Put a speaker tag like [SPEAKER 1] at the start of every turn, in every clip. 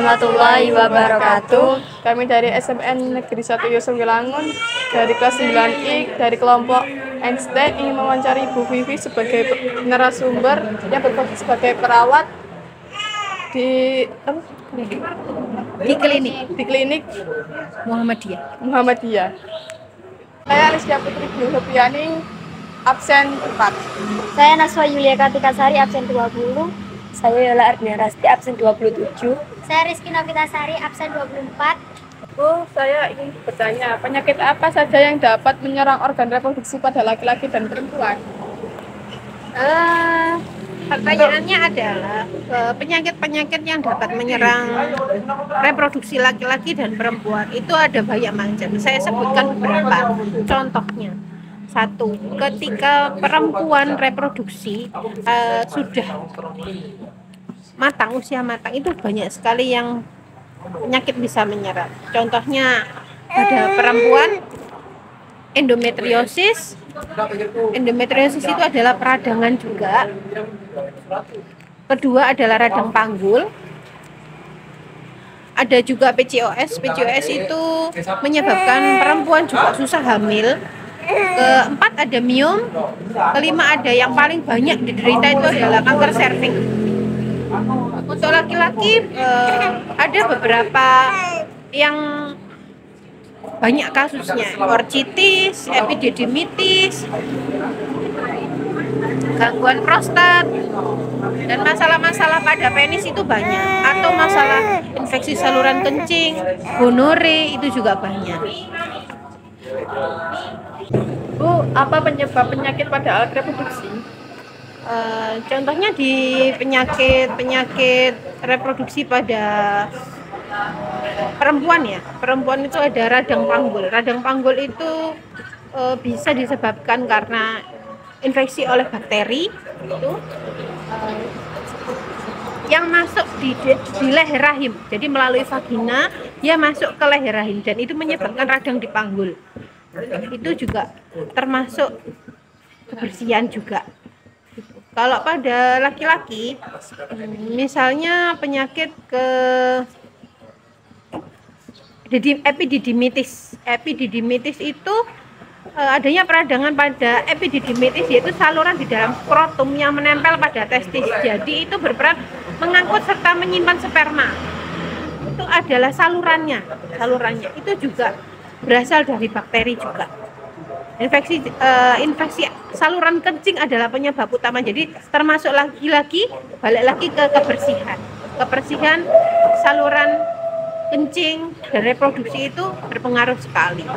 [SPEAKER 1] warahmatullahi wabarakatuh.
[SPEAKER 2] Kami dari SMN Negeri 1 Yusuf Wilangun dari kelas 9I dari kelompok Einstein ingin mewawancari Bu Vivi sebagai narasumber yang berprofesi sebagai perawat di klinik Muhammadiyah. Saya Rizky Putri Dwi Sofiani, absen 4.
[SPEAKER 1] Saya Naswa Yulia Kartikasari, absen 20. Saya Yola Ardina Rasti, absen 27.
[SPEAKER 3] Saya Rizky Novitasari, absen 24.
[SPEAKER 2] Bu, saya ingin bertanya, penyakit apa saja yang dapat menyerang organ reproduksi pada laki-laki dan perempuan?
[SPEAKER 4] Pertanyaannya adalah penyakit-penyakit yang dapat menyerang reproduksi laki-laki dan perempuan itu ada banyak macam. Saya sebutkan beberapa contohnya. 1. Ketika perempuan reproduksi sudah matang, usia matang, itu banyak sekali yang penyakit bisa menyerang. Contohnya pada perempuan endometriosis. Endometriosis itu adalah peradangan juga. Kedua adalah radang panggul. Ada juga PCOS. PCOS itu menyebabkan perempuan juga susah hamil. Keempat ada miom. Kelima ada yang paling banyak diderita itu adalah kanker serviks. Untuk laki-laki ada beberapa yang banyak kasusnya, orchitis, epididymitis, gangguan prostat, dan masalah-masalah pada penis itu banyak, atau masalah infeksi saluran kencing, gonore itu juga banyak.
[SPEAKER 2] Bu, apa penyebab penyakit pada alat reproduksi?
[SPEAKER 4] Contohnya di penyakit reproduksi pada perempuan ya. Perempuan itu ada radang panggul. Radang panggul itu bisa disebabkan karena infeksi oleh bakteri itu yang masuk di leher rahim. Jadi melalui vagina dia masuk ke leher rahim dan itu menyebabkan radang di panggul. Itu juga termasuk kebersihan juga. Kalau pada laki-laki, misalnya penyakit epididymitis. Epididymitis itu adanya peradangan pada epididymitis, yaitu saluran di dalam skrotum yang menempel pada testis. Jadi itu berperan mengangkut serta menyimpan sperma. Itu adalah salurannya. Salurannya itu juga berasal dari bakteri juga. Infeksi saluran kencing adalah penyebab utama. Jadi termasuk lagi-lagi balik lagi ke kebersihan. Kebersihan saluran kencing dan reproduksi itu berpengaruh sekali.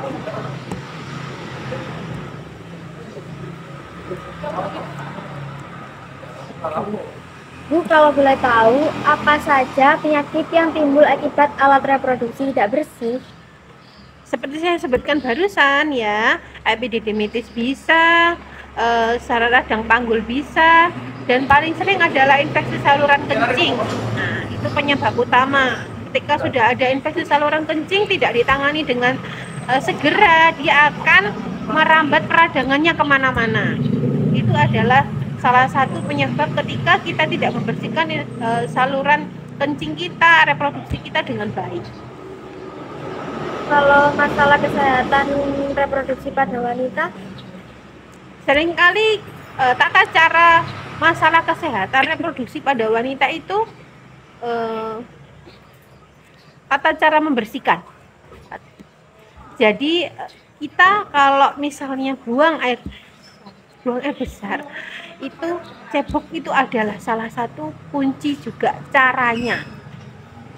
[SPEAKER 3] Bu, kalau boleh tahu, apa saja penyakit yang timbul akibat alat reproduksi tidak bersih?
[SPEAKER 4] Seperti saya sebutkan barusan ya, epididymitis bisa, radang panggul bisa, dan paling sering adalah infeksi saluran kencing. Nah, itu penyebab utama. Ketika sudah ada infeksi saluran kencing tidak ditangani dengan segera, dia akan merambat peradangannya kemana-mana. Itu adalah salah satu penyebab ketika kita tidak membersihkan saluran kencing kita, reproduksi kita dengan baik.
[SPEAKER 3] Kalau masalah kesehatan reproduksi pada wanita,
[SPEAKER 4] seringkali tata cara masalah kesehatan reproduksi pada wanita itu tata cara membersihkan. Jadi kita kalau misalnya buang air besar, itu cebok itu adalah salah satu kunci juga caranya.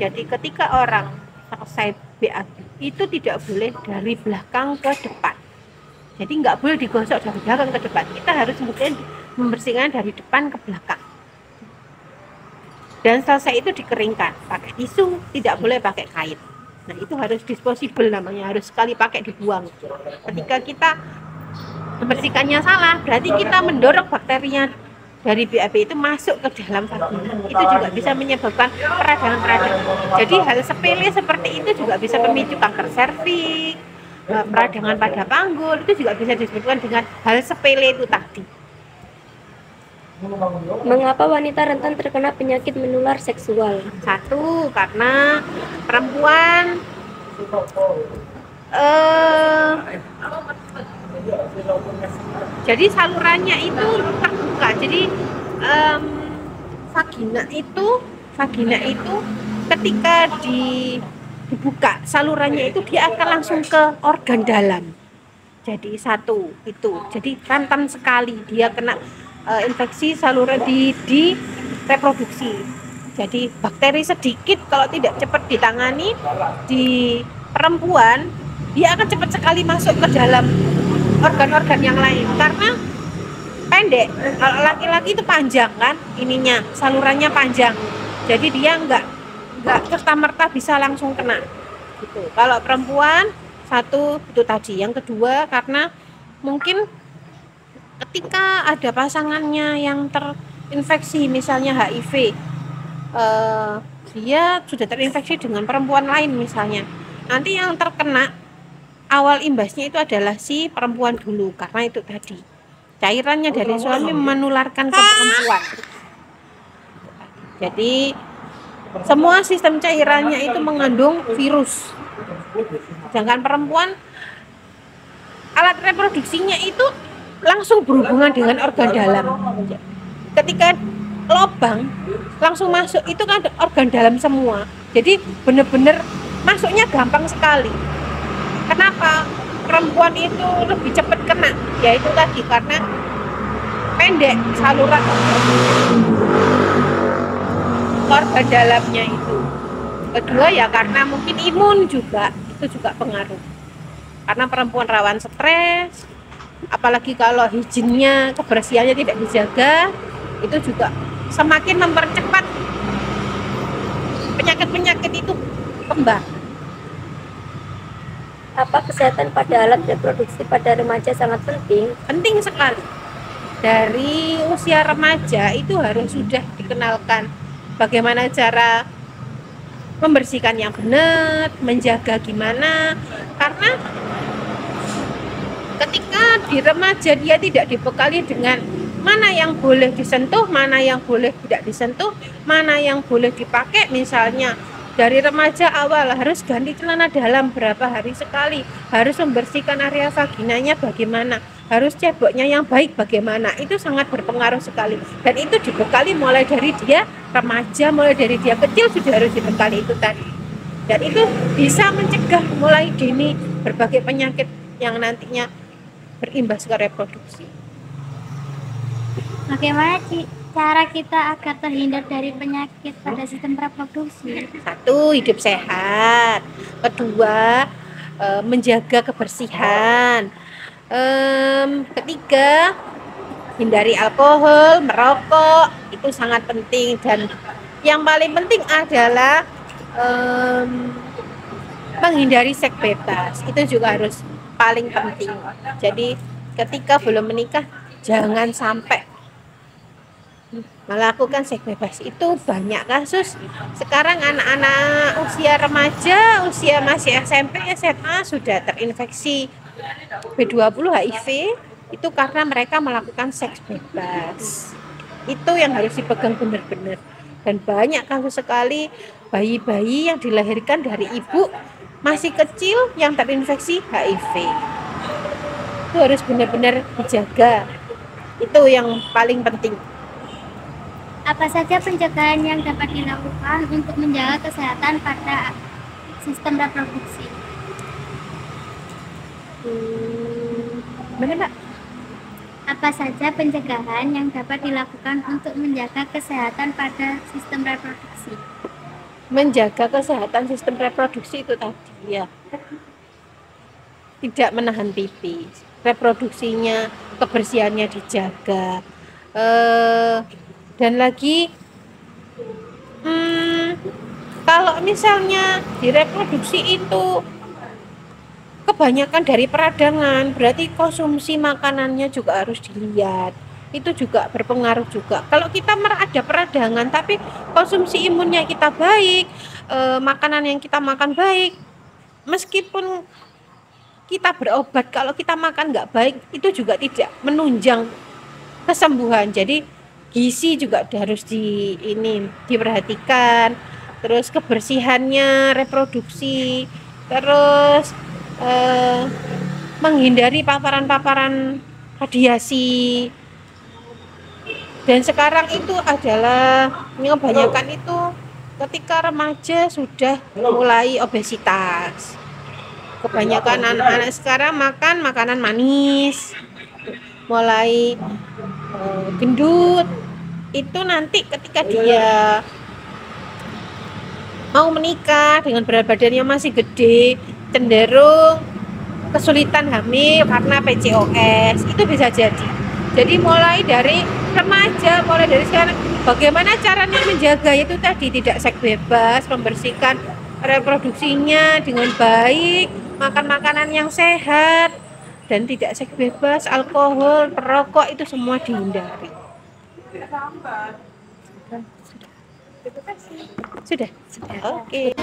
[SPEAKER 4] Jadi ketika orang selesai BAB itu tidak boleh dari belakang ke depan. Jadi nggak boleh digosok dari belakang ke depan. Kita harus membersihkan dari depan ke belakang. Dan selesai itu dikeringkan pakai tisu, tidak boleh pakai kain. Nah, itu harus disposable namanya, harus sekali pakai dibuang. Ketika kita membersihkannya salah, berarti kita mendorong bakterinya dari BAB itu masuk ke dalam vagina. Itu juga bisa menyebabkan peradangan-peradangan. Jadi hal sepele seperti itu juga bisa memicu kanker serviks, peradangan pada panggul, itu juga bisa disebabkan dengan hal sepele itu tadi.
[SPEAKER 1] Mengapa wanita rentan terkena penyakit menular seksual?
[SPEAKER 4] 1, karena perempuan eh, jadi salurannya itu terbuka. Jadi vagina itu ketika dibuka salurannya itu dia akan langsung ke organ dalam. Jadi 1 itu. Jadi rentan sekali dia kena infeksi saluran di reproduksi. Jadi bakteri sedikit kalau tidak cepat ditangani di perempuan, dia akan cepat sekali masuk ke dalam organ-organ yang lain karena pendek. Kalau laki-laki itu panjang kan, ininya salurannya panjang. Jadi dia nggak serta-merta bisa langsung kena. Gitu. Kalau perempuan 1 itu tadi. Yang kedua karena mungkin ketika ada pasangannya yang terinfeksi misalnya HIV, dia sudah terinfeksi dengan perempuan lain misalnya, nanti yang terkena awal imbasnya itu adalah si perempuan dulu karena itu tadi cairannya dari suami menularkan ke perempuan. Jadi semua sistem cairannya itu mengandung virus, sedangkan perempuan alat reproduksinya itu langsung berhubungan dengan organ dalam. Ketika lobang langsung masuk itu kan organ dalam semua, jadi benar-benar masuknya gampang sekali. Kenapa perempuan itu lebih cepat kena? Yaitu tadi karena pendek saluran organ dalamnya itu. Kedua ya karena mungkin imun juga, itu juga pengaruh. Karena perempuan rawan stres, apalagi kalau higiennya, kebersihannya tidak dijaga, itu juga semakin mempercepat penyakit-penyakit itu kembang.
[SPEAKER 1] Apa kesehatan pada alat reproduksi pada remaja sangat penting?
[SPEAKER 4] Penting sekali. Dari usia remaja itu harus sudah dikenalkan bagaimana cara membersihkan yang benar, menjaga gimana. Karena ketika di remaja dia tidak dibekali dengan mana yang boleh disentuh, mana yang boleh tidak disentuh, mana yang boleh dipakai. Misalnya dari remaja awal harus ganti celana dalam berapa hari sekali, harus membersihkan area vaginanya bagaimana, harus ceboknya yang baik bagaimana, itu sangat berpengaruh sekali. Dan itu dibekali mulai dari dia remaja, mulai dari dia kecil sudah harus dibekali itu tadi. Dan itu bisa mencegah mulai dini berbagai penyakit yang nantinya berimbas ke reproduksi.
[SPEAKER 3] Bagaimana cara kita agar terhindar dari penyakit pada sistem reproduksi?
[SPEAKER 4] 1, hidup sehat. Kedua, menjaga kebersihan. Ketiga, hindari alkohol, merokok, itu sangat penting. Dan yang paling penting adalah menghindari seks bebas, itu juga harus paling penting. Jadi ketika belum menikah jangan sampai melakukan seks bebas. Itu banyak kasus sekarang anak-anak usia remaja, usia masih SMP, SMA sudah terinfeksi B20 HIV, itu karena mereka melakukan seks bebas. Itu yang harus dipegang benar-benar. Dan banyak kasus sekali bayi-bayi yang dilahirkan dari ibu masih kecil yang terinfeksi HIV. Itu harus benar-benar dijaga. Itu yang paling penting.
[SPEAKER 3] Apa saja pencegahan yang dapat dilakukan untuk menjaga kesehatan pada sistem reproduksi?
[SPEAKER 4] Benar Mbak?
[SPEAKER 3] Apa saja pencegahan yang dapat dilakukan untuk menjaga kesehatan pada sistem reproduksi?
[SPEAKER 4] Menjaga kesehatan sistem reproduksi itu tadi ya. Tidak menahan pipi, reproduksinya, kebersihannya dijaga. Dan lagi kalau misalnya direproduksi itu kebanyakan dari peradangan, berarti konsumsi makanannya juga harus dilihat. Itu juga berpengaruh juga. Kalau kita ada peradangan tapi konsumsi imunnya kita baik, makanan yang kita makan baik, meskipun kita berobat, kalau kita makan nggak baik itu juga tidak menunjang kesembuhan. Jadi gizi juga harus diperhatikan, terus kebersihannya, reproduksi, terus menghindari paparan-paparan radiasi. Dan sekarang itu adalah yang kebanyakan itu ketika remaja sudah mulai obesitas. Kebanyakan anak-anak sekarang makan makanan manis, mulai gendut. Itu nanti ketika dia mau menikah dengan berat badannya masih gede, cenderung kesulitan hamil karena PCOS. Itu bisa jadi. Jadi mulai dari remaja, mulai dari sekarang, bagaimana caranya menjaga itu tadi, tidak seks bebas, membersihkan reproduksinya dengan baik, makan makanan yang sehat, dan tidak seks bebas, alkohol, perokok, itu semua dihindari. Sudah? Sudah. Oke.